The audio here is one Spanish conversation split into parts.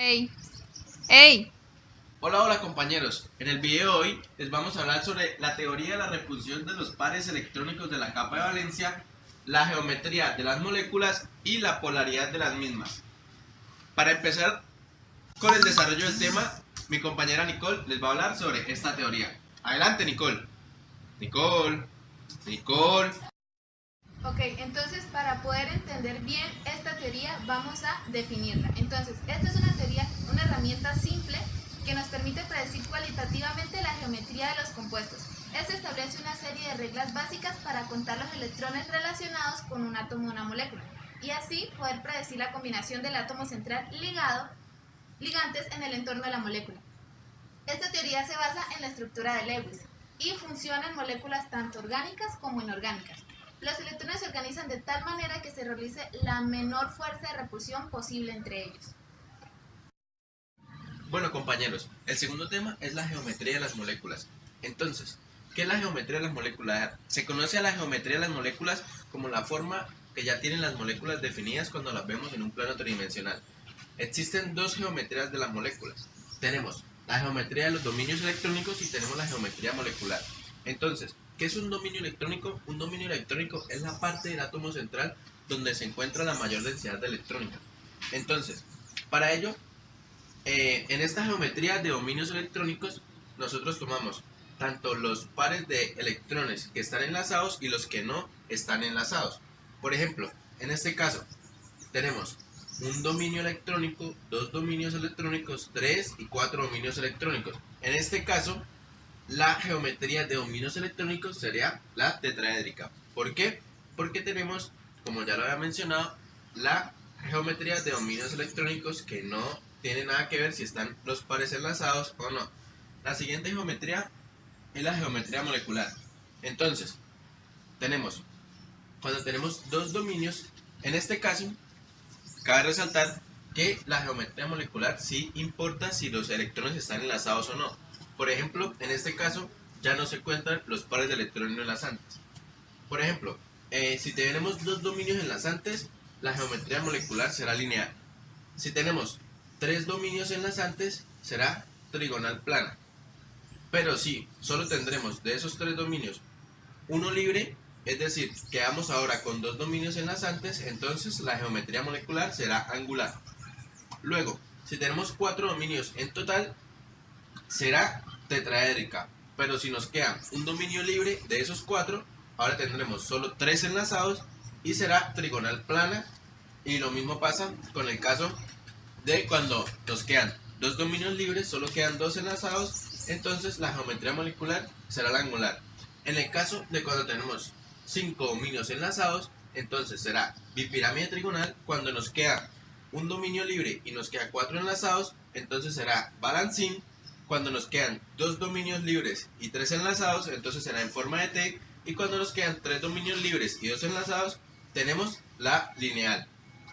Hey, hey. Hola compañeros, en el video de hoy les vamos a hablar sobre la teoría de la repulsión de los pares electrónicos de la capa de valencia, la geometría de las moléculas y la polaridad de las mismas. Para empezar con el desarrollo del tema, mi compañera Nicole les va a hablar sobre esta teoría. Adelante Nicole. Nicole. Nicole. Ok, entonces para poder entender bien esta teoría vamos a definirla. Entonces, esta es una teoría, una herramienta simple que nos permite predecir cualitativamente la geometría de los compuestos. Esta establece una serie de reglas básicas para contar los electrones relacionados con un átomo o una molécula y así poder predecir la combinación del átomo central ligantes en el entorno de la molécula. Esta teoría se basa en la estructura de Lewis y funciona en moléculas tanto orgánicas como inorgánicas. Los electrones se organizan de tal manera que se realice la menor fuerza de repulsión posible entre ellos. Bueno compañeros, el segundo tema es la geometría de las moléculas. Entonces, ¿qué es la geometría de las moléculas? Se conoce a la geometría de las moléculas como la forma que ya tienen las moléculas definidas cuando las vemos en un plano tridimensional. Existen dos geometrías de las moléculas. Tenemos la geometría de los dominios electrónicos y tenemos la geometría molecular. Entonces, ¿qué es un dominio electrónico? Un dominio electrónico es la parte del átomo central donde se encuentra la mayor densidad de electrónica. Entonces, para ello en esta geometría de dominios electrónicos, nosotros tomamos tanto los pares de electrones que están enlazados y los que no están enlazados. Por ejemplo, en este caso, tenemos un dominio electrónico, dos dominios electrónicos, tres y cuatro dominios electrónicos. En este caso, la geometría de dominios electrónicos sería la tetraédrica. ¿Por qué? Porque tenemos, como ya lo había mencionado, la geometría de dominios electrónicos que no tiene nada que ver si están los pares enlazados o no. La siguiente geometría es la geometría molecular. Entonces, tenemos, cuando tenemos dos dominios, en este caso, cabe resaltar que la geometría molecular sí importa si los electrones están enlazados o no. Por ejemplo, en este caso ya no se cuentan los pares de electrones enlazantes. Por ejemplo, si tenemos dos dominios enlazantes, la geometría molecular será lineal. Si tenemos tres dominios enlazantes, será trigonal plana. Pero si solo tendremos de esos tres dominios uno libre, es decir, quedamos ahora con dos dominios enlazantes, entonces la geometría molecular será angular. Luego, si tenemos cuatro dominios en total, será tetraédrica. Pero si nos queda un dominio libre de esos cuatro, ahora tendremos solo tres enlazados y será trigonal plana. Y lo mismo pasa con el caso de cuando nos quedan dos dominios libres, solo quedan dos enlazados, entonces la geometría molecular será la angular. En el caso de cuando tenemos cinco dominios enlazados, entonces será bipirámide trigonal. Cuando nos queda un dominio libre y nos queda cuatro enlazados, entonces será balancín. Cuando nos quedan dos dominios libres y tres enlazados, entonces será en forma de T. Y cuando nos quedan tres dominios libres y dos enlazados, tenemos la lineal.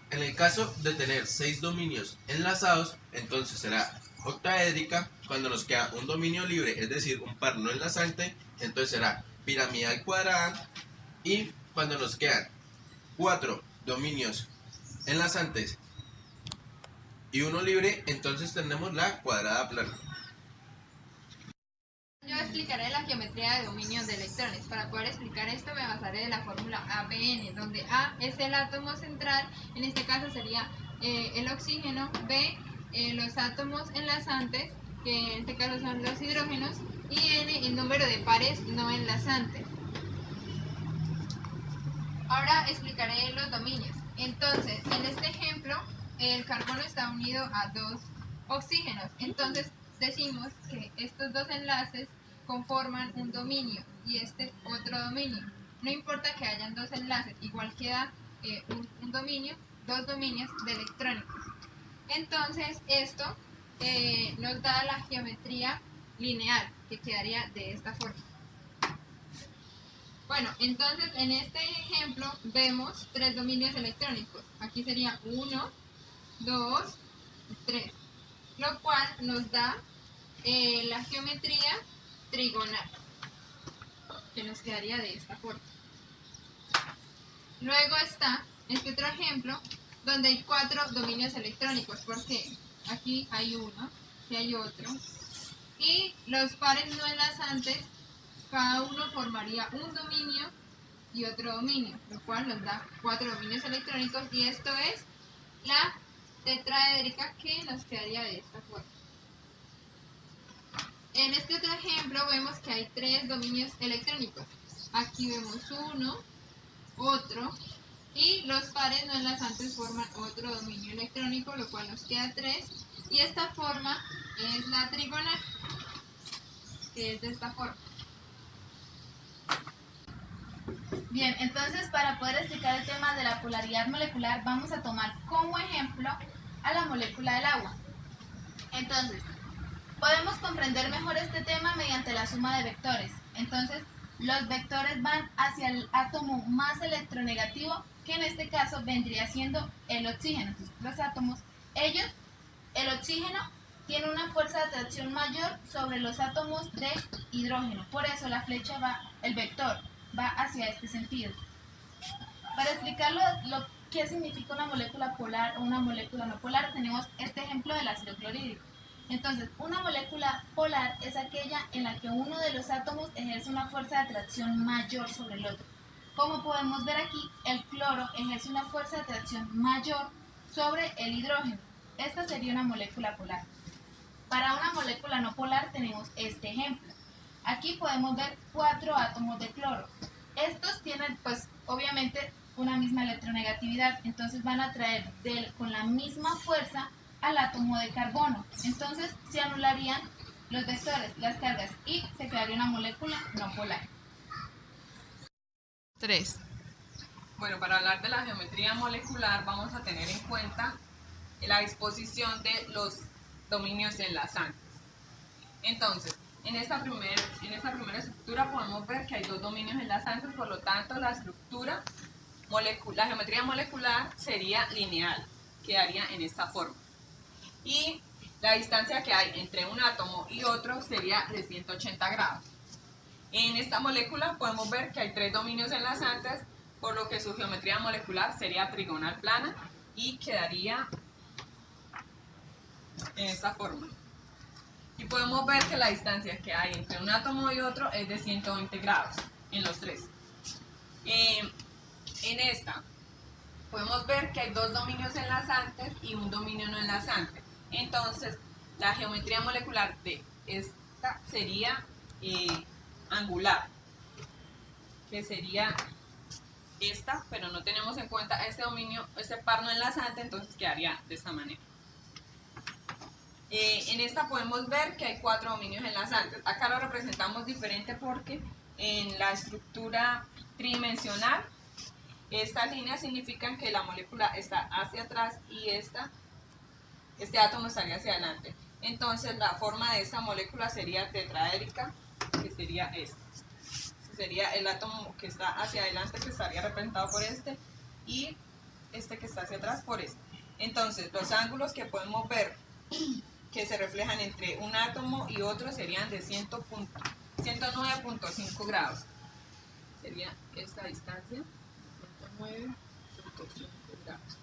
En el caso de tener 6 dominios enlazados, entonces será octaédrica. Cuando nos queda un dominio libre, es decir, un par no enlazante, entonces será piramidal cuadrada. Y cuando nos quedan 4 dominios enlazantes y uno libre, entonces tenemos la cuadrada plana. Yo explicaré la geometría de dominios de electrones. Para poder explicar esto me basaré de la fórmula ABN, donde A es el átomo central, en este caso sería el oxígeno, B los átomos enlazantes, que en este caso son los hidrógenos, y N el número de pares no enlazantes. Ahora explicaré los dominios. Entonces, en este ejemplo, el carbono está unido a dos oxígenos. Entonces, decimos que estos dos enlaces conforman un dominio y este otro dominio. No importa que hayan dos enlaces, igual queda un dominio, dos dominios de electrónicos. Entonces, esto nos da la geometría lineal, que quedaría de esta forma. Bueno, entonces en este ejemplo vemos tres dominios electrónicos. Aquí sería 1, 2, 3, lo cual nos da la geometría trigonal, que nos quedaría de esta forma. Luego está este otro ejemplo, donde hay 4 dominios electrónicos. ¿Por qué? aquí hay uno, aquí hay otro, y los pares no enlazantes, cada uno formaría un dominio y otro dominio, lo cual nos da 4 dominios electrónicos, y esto es la tetraédrica, que nos quedaría de esta forma. En este otro ejemplo vemos que hay 3 dominios electrónicos. Aquí vemos uno, otro, y los pares no enlazantes forman otro dominio electrónico, lo cual nos queda 3, y esta forma es la trigonal, que es de esta forma. Bien, entonces para poder explicar el tema de la polaridad molecular vamos a tomar como ejemplo a la molécula del agua. Entonces, podemos comprender mejor este tema mediante la suma de vectores. Entonces, los vectores van hacia el átomo más electronegativo, que en este caso vendría siendo el oxígeno. Entonces, los átomos, el oxígeno tiene una fuerza de atracción mayor sobre los átomos de hidrógeno. Por eso la flecha el vector va hacia este sentido. Para explicar lo que significa una molécula polar o una molécula no polar, tenemos este ejemplo del ácido clorhídrico. Entonces, una molécula polar es aquella en la que uno de los átomos ejerce una fuerza de atracción mayor sobre el otro. Como podemos ver aquí, el cloro ejerce una fuerza de atracción mayor sobre el hidrógeno. Esta sería una molécula polar. Para una molécula no polar tenemos este ejemplo. Aquí podemos ver 4 átomos de cloro. Estos tienen, pues, obviamente una misma electronegatividad, entonces van a atraer con la misma fuerza al átomo de carbono. Entonces se anularían los vectores, las cargas, y se crearía una molécula no polar. 3. Bueno, para hablar de la geometría molecular vamos a tener en cuenta la disposición de los dominios enlazantes. Entonces, en esta primera estructura podemos ver que hay 2 dominios enlazantes, por lo tanto la geometría molecular sería lineal, quedaría en esta forma. Y la distancia que hay entre un átomo y otro sería de 180 grados. En esta molécula podemos ver que hay 3 dominios enlazantes, por lo que su geometría molecular sería trigonal plana y quedaría en esta forma. Y podemos ver que la distancia que hay entre un átomo y otro es de 120 grados en los 3. En esta podemos ver que hay 2 dominios enlazantes y un dominio no enlazante. Entonces, la geometría molecular de esta sería angular, que sería esta, pero no tenemos en cuenta este dominio, este par no enlazante, entonces quedaría de esta manera. En esta podemos ver que hay 4 dominios enlazantes. Acá lo representamos diferente porque en la estructura tridimensional estas líneas significan que la molécula está hacia atrás y este átomo estaría hacia adelante. Entonces la forma de esta molécula sería tetraédrica, que sería esta. Sería el átomo que está hacia adelante, que estaría representado por este, y este que está hacia atrás por este. Entonces los ángulos que podemos ver que se reflejan entre un átomo y otro serían de 109.5 grados. Sería esta distancia, 109.5 grados.